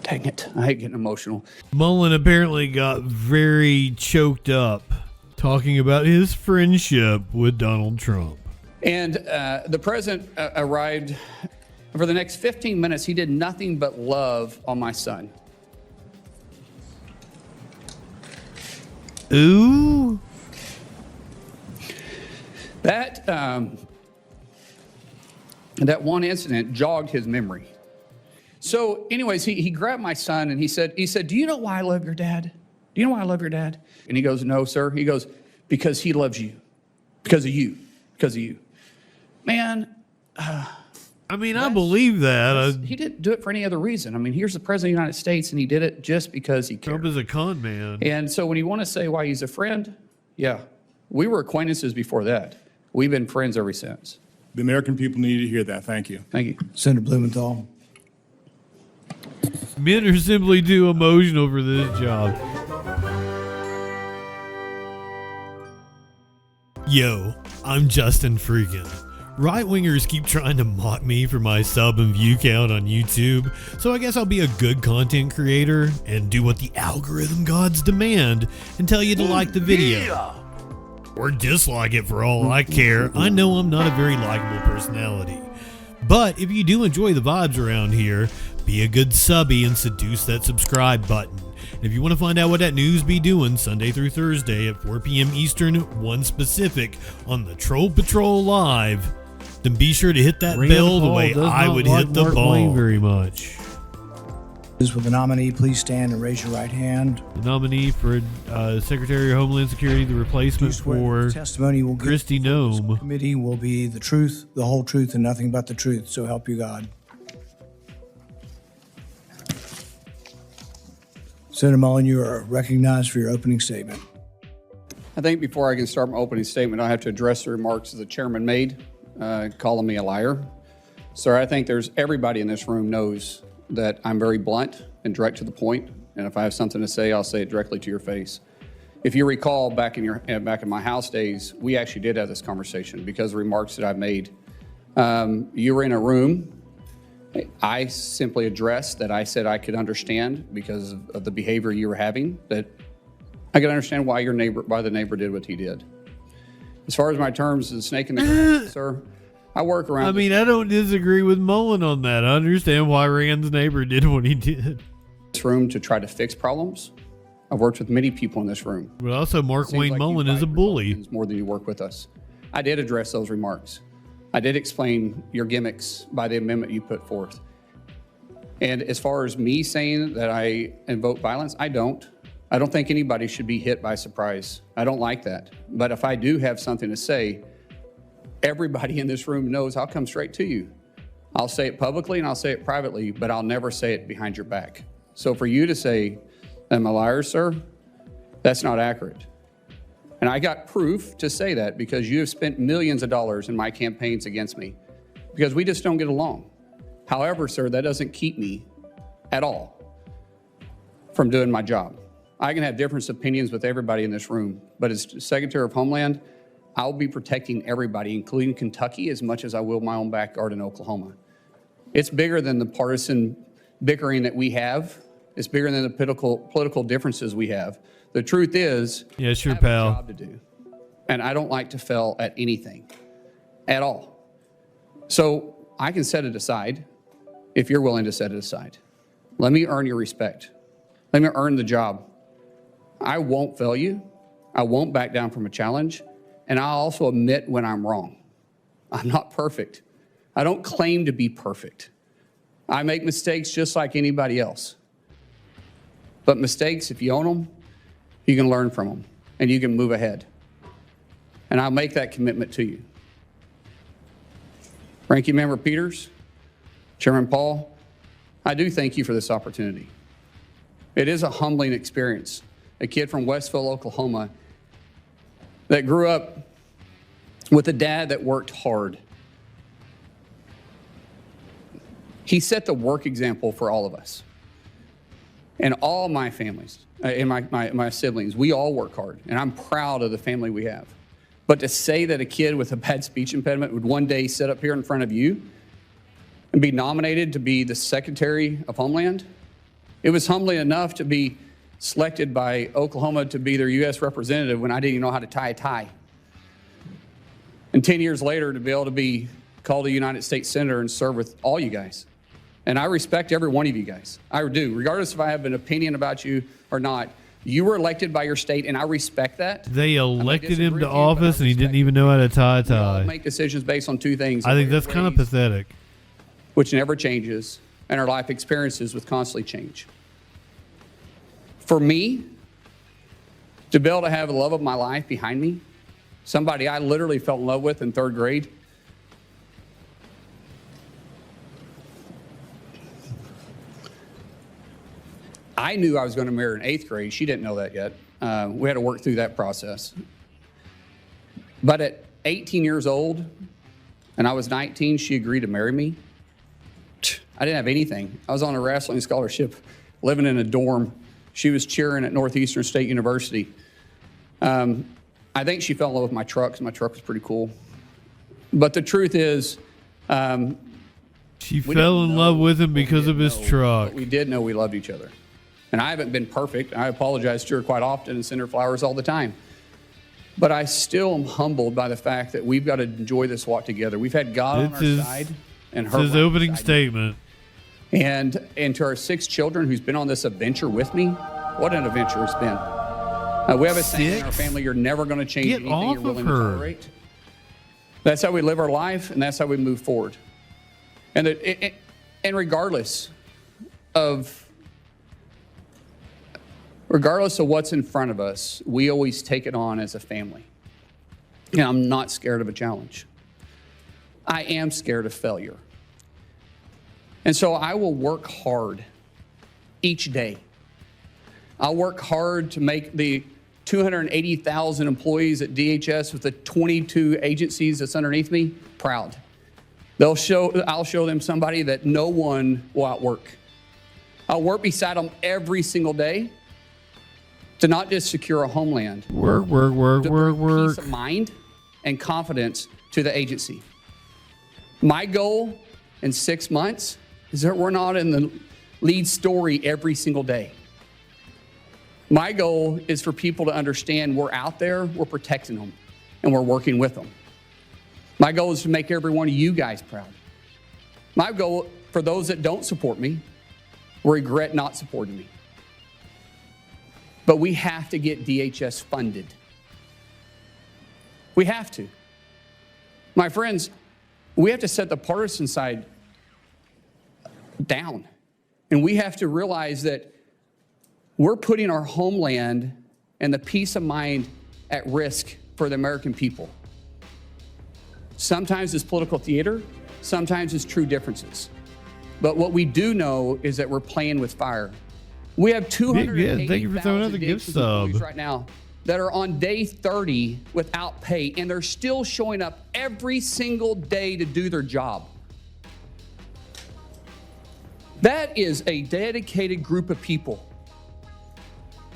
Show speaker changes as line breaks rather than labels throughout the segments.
Dang it. I hate getting emotional.
Mullin apparently got very choked up talking about his friendship with Donald Trump.
And the president arrived. For the next 15 minutes, he did nothing but love on my son.
Ooh.
That one incident jogged his memory. So anyways, he grabbed my son and he said, do you know why I love your dad? Do you know why I love your dad? And he goes, no, sir. He goes, because he loves you. Because of you. Because of you. Man.
I mean, I believe that.
He didn't do it for any other reason. I mean, here's the president of the United States, and he did it just because he cared.
Trump is a con man.
And so when you want to say why he's a friend, yeah, we were acquaintances before that. We've been friends ever since.
The American people need to hear that. Thank you.
Thank you.
Senator Blumenthal.
Men are simply too emotional for this job. Yo, I'm Justin Freakin. Right-wingers keep trying to mock me for my sub and view count on YouTube, so I guess I'll be a good content creator and do what the algorithm gods demand and tell you to like the video. Yeah. Or dislike it for all I care. I know I'm not a very likable personality. But if you do enjoy the vibes around here, be a good subby and seduce that subscribe button. And if you want to find out what that news be doing Sunday through Thursday at 4 p.m. Eastern, 1 Specific on the Troll Patrol Live, then be sure to hit that bell the way I would hit the ball. Very much.
With the nominee, please stand and raise your right hand.
The nominee for Secretary of Homeland Security, the replacement for
testimony will
Kristi Noem.
Committee will be the truth, the whole truth, and nothing but the truth. So help you God. Senator Mullin, you are recognized for your opening statement.
I think before I can start my opening statement, I have to address the remarks the chairman made, calling me a liar. Sir, I think everybody in this room knows that I'm very blunt and direct to the point, and if I have something to say, I'll say it directly to your face. If you recall, back in my House days, we actually did have this conversation because of the remarks that I've made. You were in a room. I simply addressed that I said I could understand because of the behavior you were having, that I could understand why the neighbor did what he did. As far as my terms, the snake in the grass, sir, I work around.
I mean, I don't disagree with Mullin on that. I understand why Rand's neighbor did what he did.
This room to try to fix problems. I've worked with many people in this room.
But also, Markwayne Mullin is a bully.
More than you work with us. I did address those remarks. I did explain your gimmicks by the amendment you put forth. And as far as me saying that I invoke violence, I don't. I don't think anybody should be hit by surprise. I don't like that. But if I do have something to say, everybody in this room knows I'll come straight to you. I'll say it publicly and I'll say it privately, but I'll never say it behind your back. So for you to say I'm a liar, sir, that's not accurate. And I got proof to say that because you have spent millions of dollars in my campaigns against me because we just don't get along. However, sir, that doesn't keep me at all from doing my job. I can have different opinions with everybody in this room, but as Secretary of Homeland, I'll be protecting everybody, including Kentucky, as much as I will my own backyard in Oklahoma. It's bigger than the partisan bickering that we have. It's bigger than the political differences we have. The truth is,
yeah, sure,
I have
pal.
a job to do, and I don't like to fail at anything, at all. So I can set it aside if you're willing to set it aside. Let me earn your respect. Let me earn the job. I won't fail you. I won't back down from a challenge. And I'll also admit when I'm wrong. I'm not perfect. I don't claim to be perfect. I make mistakes just like anybody else. But mistakes, if you own them, you can learn from them and you can move ahead. And I'll make that commitment to you. Ranking Member Peters, Chairman Paul, I do thank you for this opportunity. It is a humbling experience. A kid from Westville, Oklahoma, that grew up with a dad that worked hard. He set the work example for all of us. And all my families, and my siblings, we all work hard. And I'm proud of the family we have. But to say that a kid with a bad speech impediment would one day sit up here in front of you and be nominated to be the Secretary of Homeland, It was humbling enough to be selected by Oklahoma to be their U.S. representative when I didn't even know how to tie a tie. And 10 years later, to be able to be called a United States Senator and serve with all you guys. And I respect every one of you guys. I do. Regardless if I have an opinion about you or not, you were elected by your state, and I respect that.
They elected him
disagree
to
with you, but I
office, and he didn't
respect
even know how to tie a
We all
tie.
make decisions based on two things.
I think that's kind of
ways,
pathetic.
which never changes, and our life experiences with constantly change. For me, to be able to have the love of my life behind me, somebody I literally fell in love with in 3rd grade, I knew I was going to marry her in 8th grade. She didn't know that yet. We had to work through that process. But at 18 years old, and I was 19, she agreed to marry me. I didn't have anything. I was on a wrestling scholarship, living in a dorm. She was cheering at Northeastern State University. I think she fell in love with my truck, because my truck was pretty cool. But the truth is,
She
we
fell
didn't
in
know
love with him
what we
because of
didn't
his
know,
truck.
but we did know we loved each other. And I haven't been perfect. I apologize to her quite often and send her flowers all the time. But I still am humbled by the fact that we've got to enjoy this walk together. We've had God on
It's
our
his-
side and
It's
her
his
right
opening
beside me.
statement.
And to our 6 children who's been on this adventure with me, what an adventure it's been. We have a saying in our
6?
family, you're never going to change
Get
anything
off
you're
of
willing to
her.
tolerate. That's how we live our life, and that's how we move forward. And regardless of what's in front of us, we always take it on as a family. And I'm not scared of a challenge. I am scared of failure. And so I will work hard each day. I'll work hard to make the 280,000 employees at DHS with the 22 agencies that's underneath me proud. I'll show them somebody that no one will outwork. I'll work beside them every single day to not just secure a homeland,
Work,
to bring
work.
peace of mind and confidence to the agency. My goal in 6 months is that we're not in the lead story every single day. My goal is for people to understand we're out there, we're protecting them, and we're working with them. My goal is to make every one of you guys proud. My goal for those that don't support me, regret not supporting me. But we have to get DHS funded. We have to. My friends, we have to set the partisan side down. And we have to realize that we're putting our homeland and the peace of mind at risk for the American people. Sometimes it's political theater, sometimes it's true differences. But what we do know is that we're playing with fire. We have
Thank you for throwing out the gift
280,000
sub.
employees right now that are on day 30 without pay, and they're still showing up every single day to do their job. That is a dedicated group of people.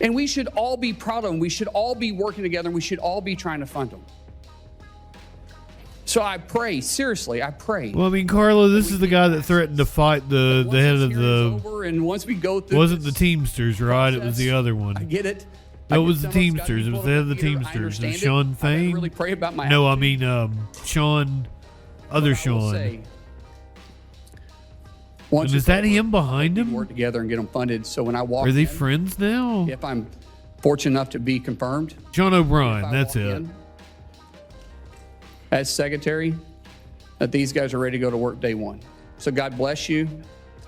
And we should all be proud of them. We should all be working together, and we should all be trying to fund them. So I pray, seriously, I pray.
Well, I mean, Carlo, this is the guy that threatened to fight the
Once
head
this
of
hearing's
the.
over and once we go through
Wasn't the
this
Teamsters, right? It was the other
I
one.
get it.
That
I
was
get
the
some of it's gotta be
Teamsters. It was the head of the
political theater. I
Teamsters. It was
understand
Sean
I gotta
Fain.
really pray about my
No, I
attitude.
mean Sean, other
I will
Sean.
say, once
And is
it's
that
over,
him behind
we
him?
work together and get them funded. So when I walk
Are they
in,
friends now?
if I'm fortunate enough to be confirmed,
John
if
O'Brien,
I
that's
walk
it.
in as secretary, that these guys are ready to go to work day one. So God bless you.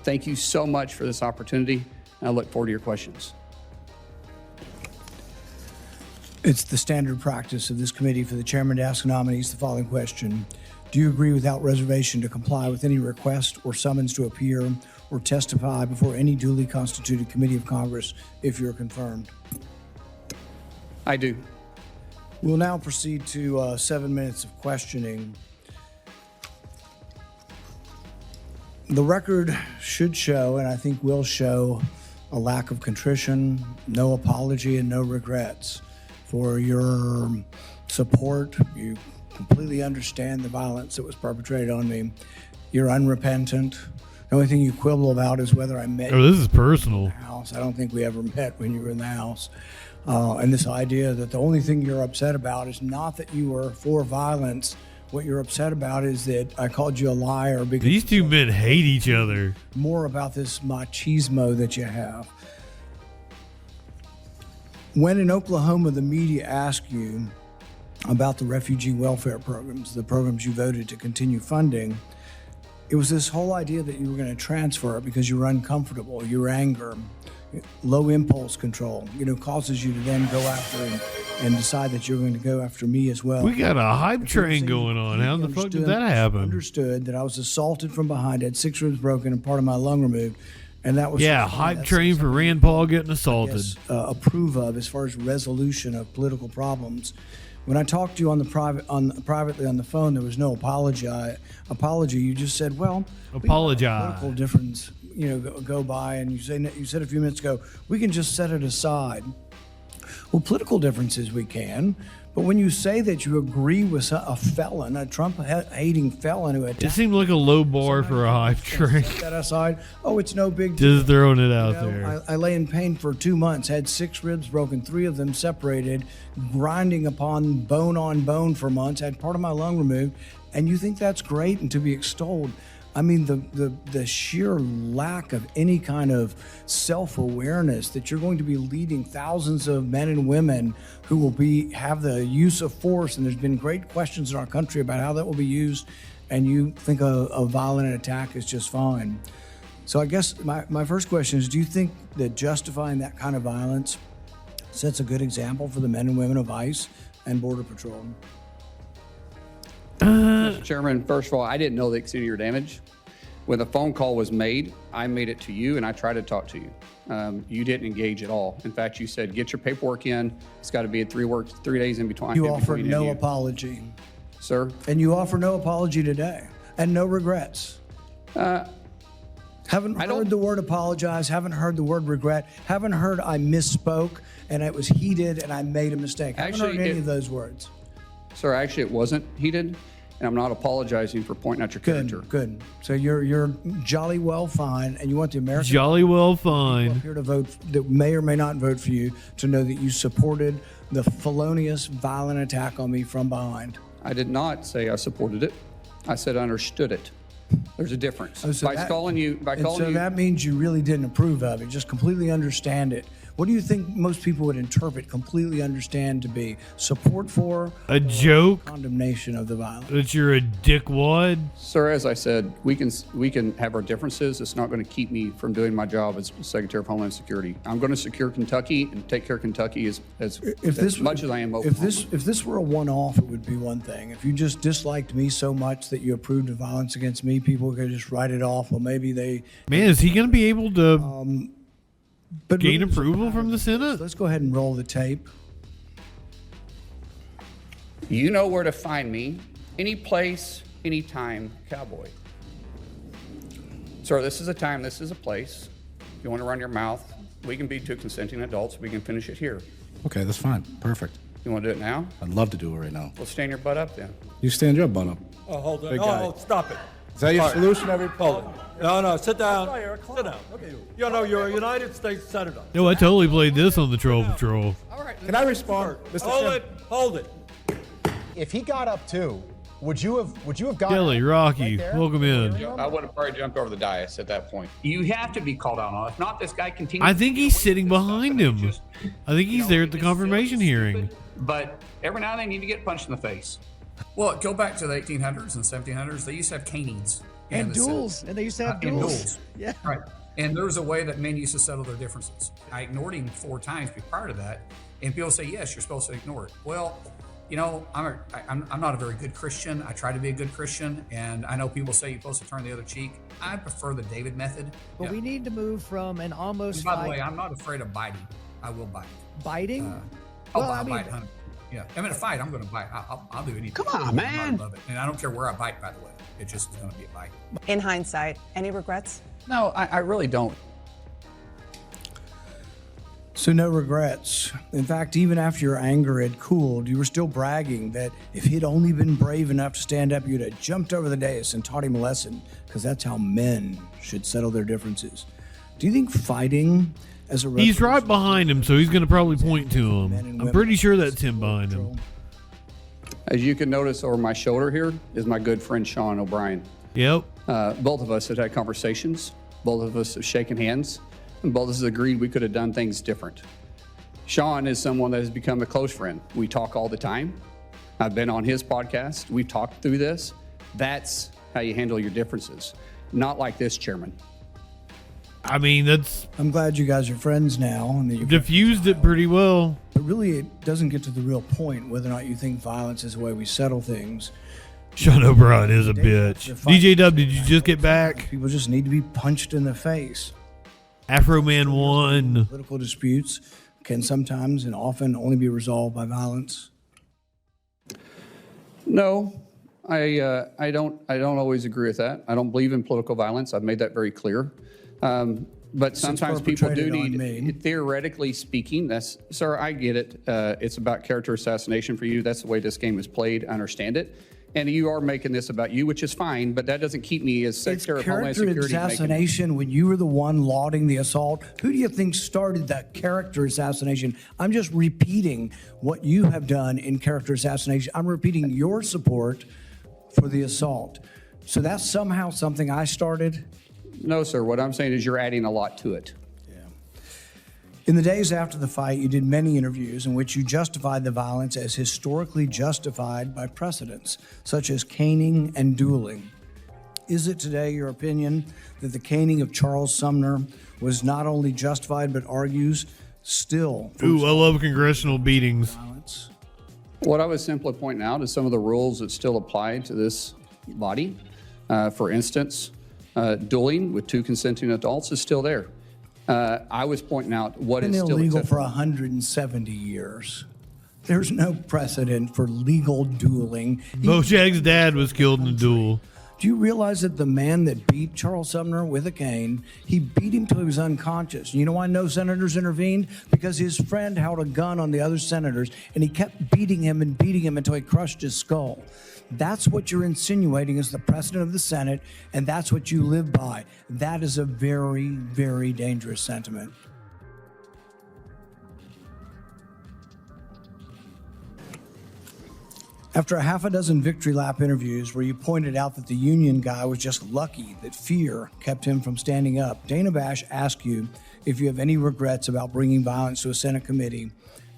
Thank you so much for this opportunity. And I look forward to your questions.
It's the standard practice of this committee for the chairman to ask nominees the following question. Do you agree without reservation to comply with any request or summons to appear or testify before any duly constituted committee of Congress if you're confirmed?
I do.
We'll now proceed to 7 minutes of questioning. The record should show, and I think will show, a lack of contrition, no apology, and no regrets for your support. You completely understand the violence that was perpetrated on me. You're unrepentant. The only thing you quibble about is whether I met
Oh, this is personal.
you in the house. I don't think we ever met when you were in the house. And this idea that the only thing you're upset about is not that you were for violence. What you're upset about is that I called you a liar because
These two men hate each other.
more about this machismo that you have. When in Oklahoma, the media asked you about the refugee welfare programs, the programs you voted to continue funding, it was this whole idea that you were going to transfer it because you were uncomfortable, your anger, low impulse control, causes you to then go after and decide that you're going to go after me as well.
We got a hype train going on. How the fuck did that happen?
Understood that I was assaulted from behind, had 6 ribs broken and part of my lung removed. And that was
Yeah, hype train for Rand Paul getting assaulted.
Approve of as far as resolution of political problems. When I talked to you privately on the phone, there was no apology. You just said, "Well,
Apologize."
Political difference, go by," and you said a few minutes ago, "We can just set it aside." Well, political differences we can, but when you say that you agree with a felon, a Trump-hating felon who attacked,
It seemed like a low bar for a hype train.
set that aside. Oh, it's no big deal.
Just throwing it out there.
I lay in pain for 2 months, had 6 ribs broken, 3 of them separated, grinding upon bone for months, had part of my lung removed, and you think that's great and to be extolled. I mean, the sheer lack of any kind of self-awareness that you're going to be leading thousands of men and women who will have the use of force, and there's been great questions in our country about how that will be used, and you think a violent attack is just fine. So I guess my first question is, do you think that justifying that kind of violence sets a good example for the men and women of ICE and Border Patrol?
Mr. Chairman, first of all, I didn't know the extent of your damage. When the phone call was made, I made it to you and I tried to talk to you. You didn't engage at all. In fact, you said, get your paperwork in. It's got to be 3 days in between.
You offered no apology.
Sir?
And you offer no apology today and no regrets. Haven't heard the word apologize, haven't heard the word regret, haven't heard I misspoke and it was heated and I made a mistake. Haven't heard any of those words.
Sir, actually, it wasn't heated, and I'm not apologizing for pointing out your character.
Good. So you're jolly well fine, and you want the American
Jolly well
people
fine.
up here to vote that may or may not vote for you to know that you supported the felonious, violent attack on me from behind.
I did not say I supported it. I said I understood it. There's a difference. So
that means you really didn't approve of it, just completely understand it. What do you think most people would interpret completely understand to be? Support for?
A joke?
Condemnation of the violence?
That you're a dickwad?
Sir, as I said, we can have our differences. It's not going to keep me from doing my job as Secretary of Homeland Security. I'm going to secure Kentucky and take care of Kentucky as much as I am Oklahoma.
If this were a one-off, it would be one thing. If you just disliked me so much that you approved of violence against me, people could just write it off. Well, maybe they...
Man, is he going to be able to gain approval from the Senate?
Let's go ahead and roll the tape.
You know where to find me. Any place, anytime, cowboy. Sir, this is a time, this is a place. If you want to run your mouth, we can be 2 consenting adults. We can finish it here.
Okay, that's fine. Perfect.
You want to do it now?
I'd love to do it right now.
Well, stand your butt up then.
You stand your butt up.
Oh, hold on.
Big guy.
Oh, stop it.
Is that your
All right.
solution, everybody?
Hold it. No, sit down. Sit down. You know, you're a United States Senator.
No, I totally played this on the Troll Patrol.
All right.
Can I respond? Mr.
Hold it.
If he got up too, would you have gotten
Kelly,
up
Rocky,
right there?
welcome in.
I would have probably jumped over the dais at that point. You have to be called out on. If not, this guy continues.
I think he's sitting behind him. I think he's there at the confirmation hearing.
But every now and then you need to get punched in the face. Well, go back to the 1800s and 1700s. They used to have canings.
And duels. And they used to have duels.
Yeah. Right. And there was a way that men used to settle their differences. I ignored him 4 times prior to that. And people say, yes, you're supposed to ignore it. Well, you know, I'm not a very good Christian. I try to be a good Christian. And I know people say you're supposed to turn the other cheek. I prefer the David method.
But we need to move from an almost
By the way, I'm not afraid of biting. I will bite.
biting.
I'll bite, honey. Yeah. I'm in a fight. I'm going to bite. I'll do anything. Come on, man. I love it. And I don't care where I bite, by the way. It just is going to be a bite.
In hindsight, any regrets?
No, I really don't.
So no regrets. In fact, even after your anger had cooled, you were still bragging that if he'd only been brave enough to stand up, you'd have jumped over the dais and taught him a lesson, because that's how men should settle their differences. Do you think fighting as a
He's right behind him, so he's going to probably point to him. I'm pretty sure that's him behind him.
As you can notice over my shoulder here is my good friend Sean O'Brien.
Yep.
Both of us have had conversations. Both of us have shaken hands. And both of us agreed we could have done things different. Sean is someone that has become a close friend. We talk all the time. I've been on his podcast. We've talked through this. That's how you handle your differences. Not like this, Chairman.
I mean, that's
I'm glad you guys are friends now, and that you've
diffused it pretty well.
But really, it doesn't get to the real point whether or not you think violence is the way we settle things.
Sean O'Brien is a bitch. DJ Dub, did you just get back?
People just need to be punched in the face.
Afro Man won.
Political disputes can sometimes and often only be resolved by violence.
No, I don't always agree with that. I don't believe in political violence. I've made that very clear. But sometimes people do need, theoretically speaking, sir, I get it. It's about character assassination for you. That's the way this game is played. I understand it. And you are making this about you, which is fine, but that doesn't keep me as Secretary of Homeland Security.
It's character assassination when you were the one lauding the assault. Who do you think started that character assassination? I'm just repeating what you have done in character assassination. I'm repeating your support for the assault. So that's somehow something I started?
No, sir. What I'm saying is you're adding a lot to it.
In the days after the fight, you did many interviews in which you justified the violence as historically justified by precedents, such as caning and dueling. Is it today your opinion that the caning of Charles Sumner was not only justified, but argues still?
Ooh, I love congressional beatings.
Violence?
What I was simply pointing out is some of the rules that still apply to this body. For instance, dueling with two consenting adults is still there. I was pointing out what is still
illegal for 170 years. There's no precedent for legal dueling.
Bojack's dad was killed in a duel.
Do you realize that the man that beat Charles Sumner with a cane, he beat him till he was unconscious? You know why no senators intervened? Because his friend held a gun on the other senators, and he kept beating him until he crushed his skull. That's what you're insinuating is the precedent of the Senate, and that's what you live by. That is a very, very dangerous sentiment. After a half a dozen victory lap interviews where you pointed out that the union guy was just lucky that fear kept him from standing up, Dana Bash asked you if you have any regrets about bringing violence to a Senate committee,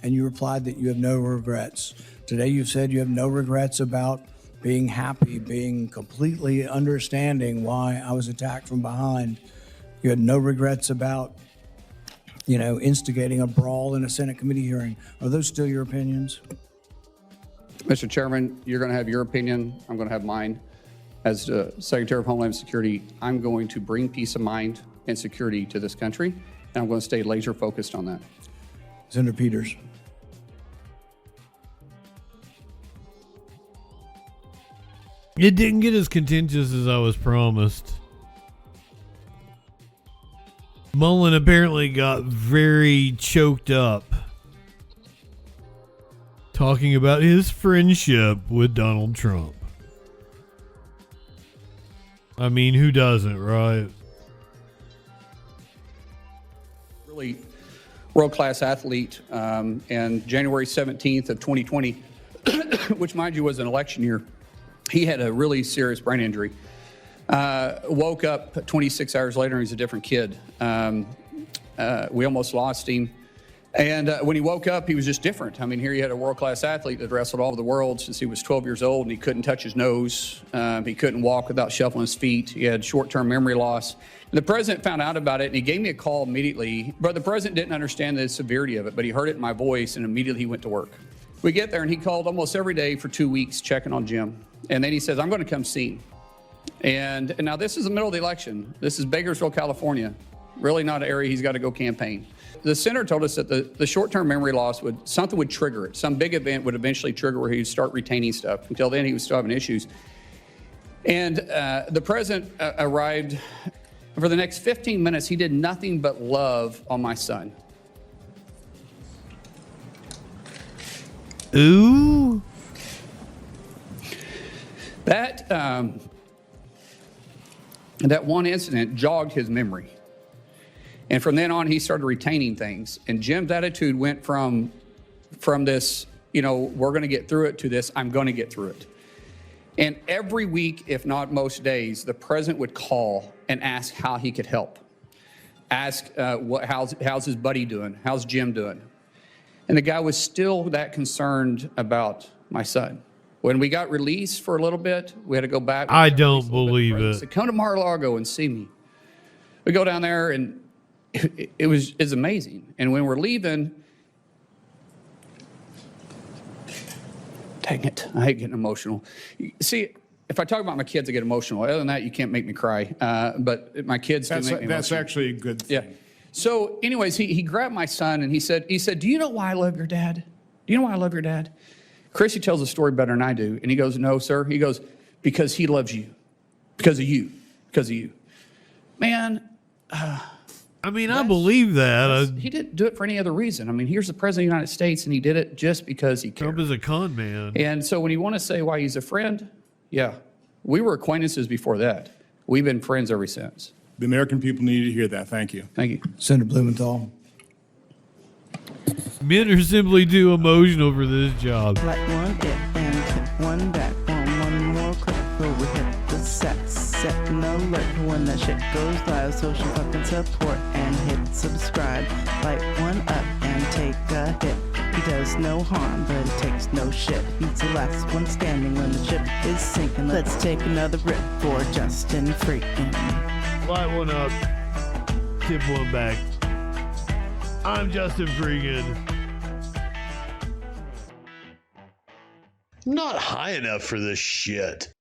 and you replied that you have no regrets. Today you've said you have no regrets about being happy, being completely understanding why I was attacked from behind. You had no regrets about, instigating a brawl in a Senate committee hearing. Are those still your opinions?
Mr. Chairman, you're going to have your opinion. I'm going to have mine. As the Secretary of Homeland Security, I'm going to bring peace of mind and security to this country, and I'm going to stay laser focused on that.
Senator Peters.
It didn't get as contentious as I was promised. Mullin apparently got very choked up talking about his friendship with Donald Trump. I mean, who doesn't, right?
Really world-class athlete, and January 17th of 2020, which mind you was an election year, he had a really serious brain injury. Woke up 26 hours later, and he's a different kid. We almost lost him. And when he woke up, he was just different. I mean, here you had a world-class athlete that wrestled all over the world since he was 12 years old, and he couldn't touch his nose. He couldn't walk without shuffling his feet. He had short-term memory loss. And the president found out about it, and he gave me a call immediately. But the president didn't understand the severity of it, but he heard it in my voice, and immediately he went to work. We get there, and he called almost every day for 2 weeks checking on Jim. And then he says, I'm going to come see him. And now this is the middle of the election. This is Bakersfield, California. Really not an area he's got to go campaign. The senator told us that the short-term memory loss something would trigger it. Some big event would eventually trigger where he'd start retaining stuff. Until then, he was still having issues. And the president arrived. For the next 15 minutes, he did nothing but love on my son.
Ooh.
That that one incident jogged his memory. And from then on, he started retaining things. And Jim's attitude went from this, you know, we're going to get through it, to this, I'm going to get through it. And every week, if not most days, the president would call and ask how he could help. Ask, how's his buddy doing? How's Jim doing? And the guy was still that concerned about my son. When we got released for a little bit, we had to go back.
I don't believe it.
He said, come to Mar-a-Lago and see me. We go down there, and it's amazing. And when we're leaving, dang it, I hate getting emotional. See, if I talk about my kids, I get emotional. Other than that, you can't make me cry. But my kids can make me emotional.
That's actually a good thing.
Yeah. So anyways, he grabbed my son and he said, do you know why I love your dad? Do you know why I love your dad? Chrissy tells the story better than I do. And he goes, no, sir. He goes, because he loves you. Because of you. Because of you. Man.
I mean, I believe that.
He didn't do it for any other reason. I mean, here's the president of the United States, and he did it just because he cared.
Trump is a con man.
And so when you want to say why he's a friend, yeah. We were acquaintances before that. We've been friends ever since.
The American people need to hear that. Thank you.
Thank you.
Senator Blumenthal.
Men are simply too emotional for this job.
Like one it and tip one back. One more click before we hit the set. Set an alert when that shit goes live. Social fucking support and hit subscribe. Light one up and take a hit. He does no harm, but it takes no shit. He's the last one standing when the ship is sinking. Let's take another rip for Justin Freakin.
Light one up, tip one back. I'm Justin Freakin.
Not high enough for this shit.